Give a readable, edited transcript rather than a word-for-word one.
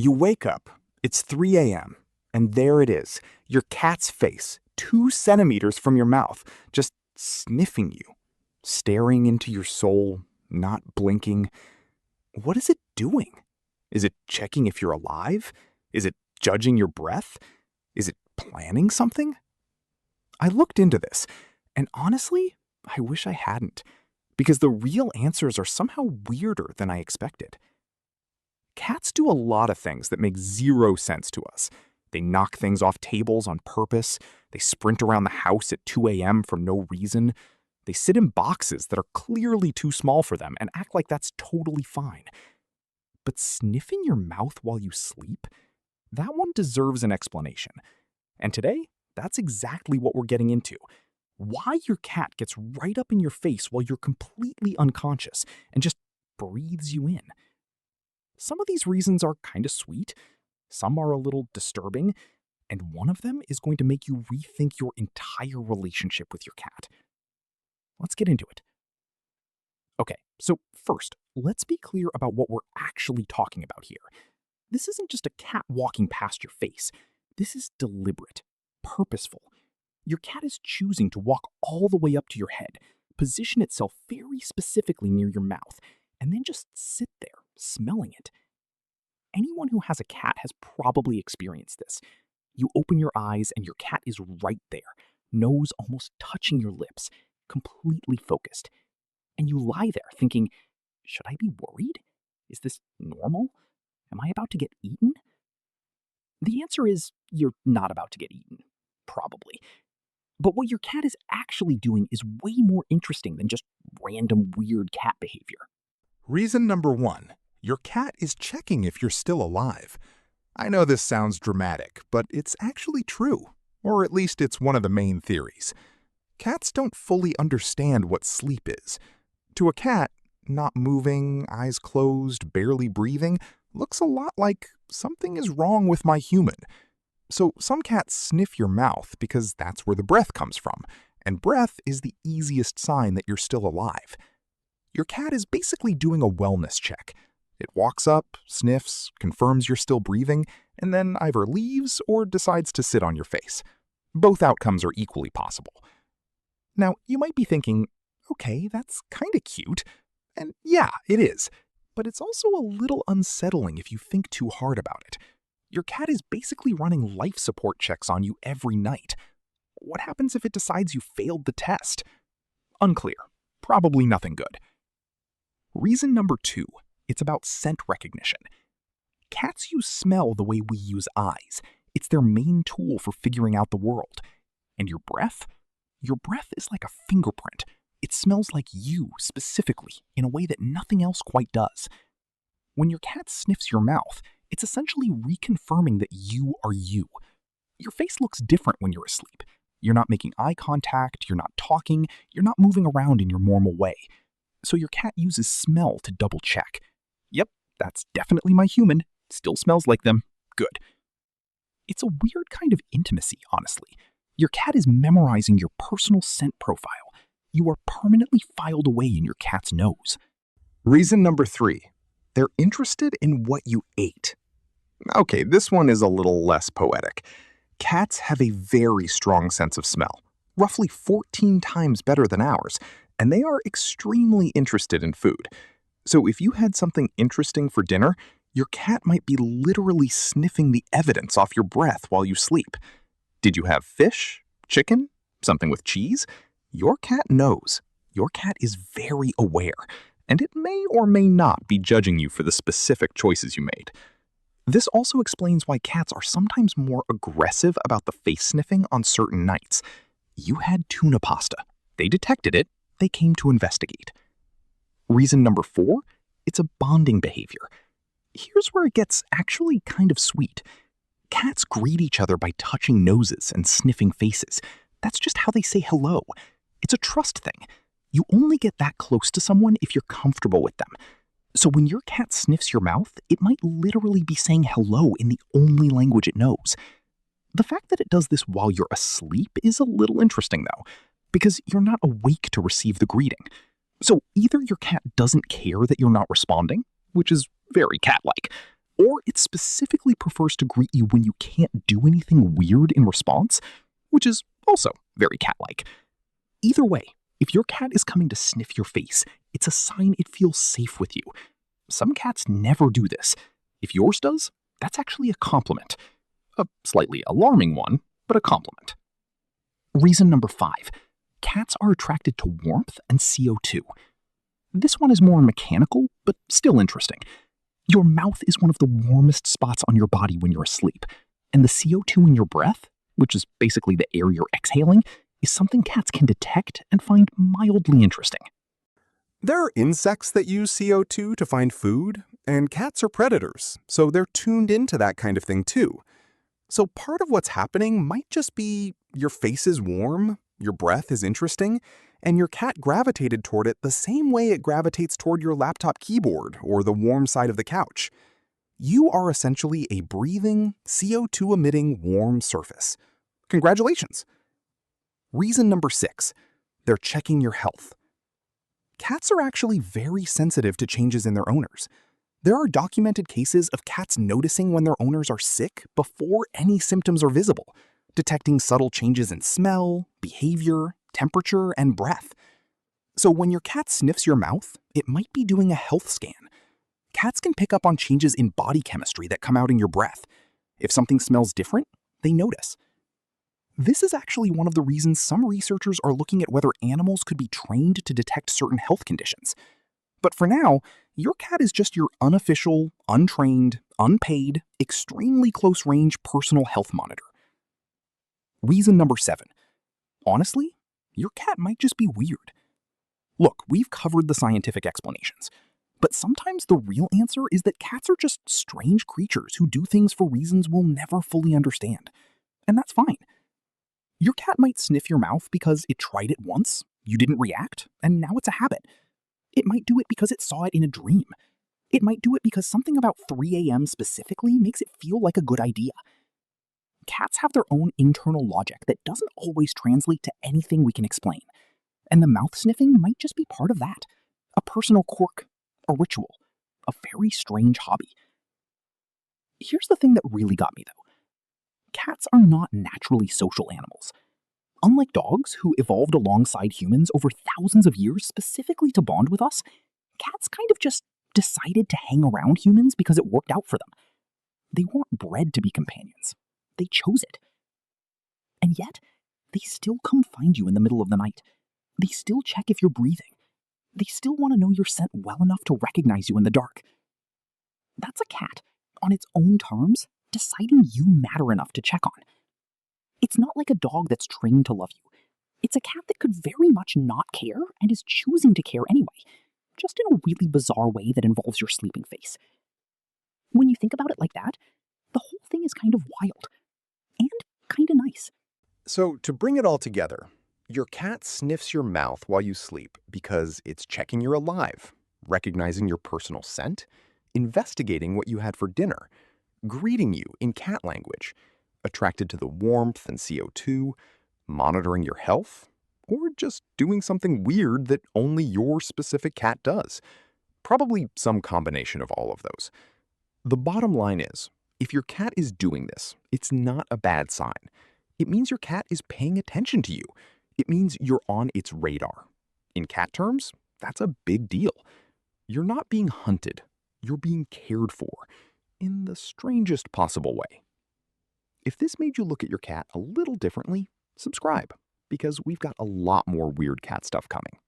You wake up, it's 3 a.m., and there it is, your cat's face, 2 centimeters from your mouth, just sniffing you, staring into your soul, not blinking. What is it doing? Is it checking if you're alive? Is it judging your breath? Is it planning something? I looked into this, and honestly, I wish I hadn't, because the real answers are somehow weirder than I expected. Cats do a lot of things that make zero sense to us. They knock things off tables on purpose. They sprint around the house at 2 a.m. for no reason. They sit in boxes that are clearly too small for them and act like that's totally fine. But sniffing your mouth while you sleep? That one deserves an explanation. And today, that's exactly what we're getting into. Why your cat gets right up in your face while you're completely unconscious and just breathes you in. Some of these reasons are kind of sweet, some are a little disturbing, and one of them is going to make you rethink your entire relationship with your cat. Let's get into it. Okay, so first, let's be clear about what we're actually talking about here. This isn't just a cat walking past your face. This is deliberate, purposeful. Your cat is choosing to walk all the way up to your head, position itself very specifically near your mouth, and then just sit there, smelling it. Anyone who has a cat has probably experienced this. You open your eyes and your cat is right there, nose almost touching your lips, completely focused. And you lie there thinking, should I be worried? Is this normal? Am I about to get eaten? The answer is you're not about to get eaten, probably. But what your cat is actually doing is way more interesting than just random weird cat behavior. Reason number 1. Your cat is checking if you're still alive. I know this sounds dramatic, but it's actually true. Or at least it's one of the main theories. Cats don't fully understand what sleep is. To a cat, not moving, eyes closed, barely breathing, looks a lot like something is wrong with my human. So some cats sniff your mouth because that's where the breath comes from, and breath is the easiest sign that you're still alive. Your cat is basically doing a wellness check. It walks up, sniffs, confirms you're still breathing, and then either leaves or decides to sit on your face. Both outcomes are equally possible. Now, you might be thinking, okay, that's kind of cute. And yeah, it is. But it's also a little unsettling if you think too hard about it. Your cat is basically running life support checks on you every night. What happens if it decides you failed the test? Unclear. Probably nothing good. Reason number 2. It's about scent recognition. Cats use smell the way we use eyes. It's their main tool for figuring out the world. And your breath? Your breath is like a fingerprint. It smells like you specifically in a way that nothing else quite does. When your cat sniffs your mouth, it's essentially reconfirming that you are you. Your face looks different when you're asleep. You're not making eye contact, you're not talking, you're not moving around in your normal way. So your cat uses smell to double check. Yep, that's definitely my human. Still smells like them. Good. It's a weird kind of intimacy, honestly. Your cat is memorizing your personal scent profile. You are permanently filed away in your cat's nose. Reason number 3. They're interested in what you ate. Okay, this one is a little less poetic. Cats have a very strong sense of smell, roughly 14 times better than ours, and they are extremely interested in food. So if you had something interesting for dinner, your cat might be literally sniffing the evidence off your breath while you sleep. Did you have fish, chicken, something with cheese? Your cat knows. Your cat is very aware, and it may or may not be judging you for the specific choices you made. This also explains why cats are sometimes more aggressive about the face sniffing on certain nights. You had tuna pasta. They detected it. They came to investigate. Reason number 4, it's a bonding behavior. Here's where it gets actually kind of sweet. Cats greet each other by touching noses and sniffing faces. That's just how they say hello. It's a trust thing. You only get that close to someone if you're comfortable with them. So when your cat sniffs your mouth, it might literally be saying hello in the only language it knows. The fact that it does this while you're asleep is a little interesting, though, because you're not awake to receive the greeting. So either your cat doesn't care that you're not responding, which is very cat-like, or it specifically prefers to greet you when you can't do anything weird in response, which is also very cat-like. Either way, if your cat is coming to sniff your face, it's a sign it feels safe with you. Some cats never do this. If yours does, that's actually a compliment. A slightly alarming one, but a compliment. Reason number 5. Cats are attracted to warmth and CO2. This one is more mechanical, but still interesting. Your mouth is one of the warmest spots on your body when you're asleep, and the CO2 in your breath, which is basically the air you're exhaling, is something cats can detect and find mildly interesting. There are insects that use CO2 to find food, and cats are predators, so they're tuned into that kind of thing too. So part of what's happening might just be your face is warm, your breath is interesting, and your cat gravitated toward it the same way it gravitates toward your laptop keyboard or the warm side of the couch. You are essentially a breathing, CO2-emitting warm surface. Congratulations! Reason number 6. They're checking your health. Cats are actually very sensitive to changes in their owners. There are documented cases of cats noticing when their owners are sick before any symptoms are visible, detecting subtle changes in smell, behavior, temperature, and breath. So when your cat sniffs your mouth, it might be doing a health scan. Cats can pick up on changes in body chemistry that come out in your breath. If something smells different, they notice. This is actually one of the reasons some researchers are looking at whether animals could be trained to detect certain health conditions. But for now, your cat is just your unofficial, untrained, unpaid, extremely close-range personal health monitor. Reason number 7. Honestly, your cat might just be weird. Look, we've covered the scientific explanations, but sometimes the real answer is that cats are just strange creatures who do things for reasons we'll never fully understand. And that's fine. Your cat might sniff your mouth because it tried it once, you didn't react, and now it's a habit. It might do it because it saw it in a dream. It might do it because something about 3 a.m. specifically makes it feel like a good idea. Cats have their own internal logic that doesn't always translate to anything we can explain. And the mouth sniffing might just be part of that. A personal quirk, a ritual, a very strange hobby. Here's the thing that really got me, though. Cats are not naturally social animals. Unlike dogs, who evolved alongside humans over thousands of years specifically to bond with us, cats kind of just decided to hang around humans because it worked out for them. They weren't bred to be companions. They chose it. And yet, they still come find you in the middle of the night. They still check if you're breathing. They still want to know your scent well enough to recognize you in the dark. That's a cat, on its own terms, deciding you matter enough to check on. It's not like a dog that's trained to love you. It's a cat that could very much not care and is choosing to care anyway, just in a really bizarre way that involves your sleeping face. When you think about it like that, the whole thing is kind of wild and kind of nice. So, to bring it all together, your cat sniffs your mouth while you sleep because it's checking you're alive, recognizing your personal scent, investigating what you had for dinner, greeting you in cat language, attracted to the warmth and CO2, monitoring your health, or just doing something weird that only your specific cat does. Probably some combination of all of those. The bottom line is, if your cat is doing this, it's not a bad sign. It means your cat is paying attention to you. It means you're on its radar. In cat terms, that's a big deal. You're not being hunted. You're being cared for in the strangest possible way. If this made you look at your cat a little differently, subscribe, because we've got a lot more weird cat stuff coming.